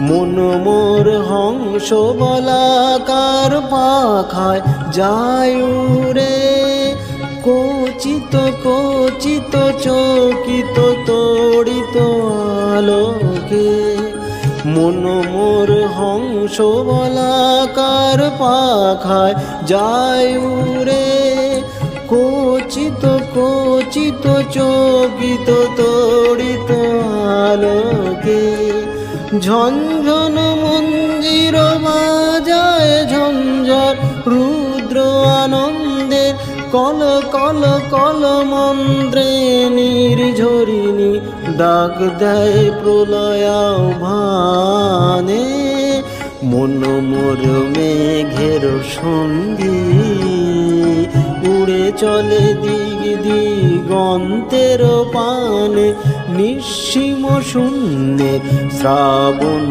মন মোর হংস বলাকার পাখায় যায় উড়ে, কচিত কচিত চকিত তড়িত আলোকে। মন মোর হংস বলাকার পাখায় যায় উড়ে, কচিত কচিত চকিত তড়িত আলোকে। ঝনঝন মঞ্জির বাজায় ঝঞ্ঝর রুদ্র আনন্দে, কল কল কল মন্ত্রে নির্ঝরিণী ডাক দেয় প্রলয়াহ্বানে। মন মোর মেঘের সঙ্গী উড়ে চলে দিগ দিগন্তের পানে, নিঃসীম শূন্যে শ্রাবণ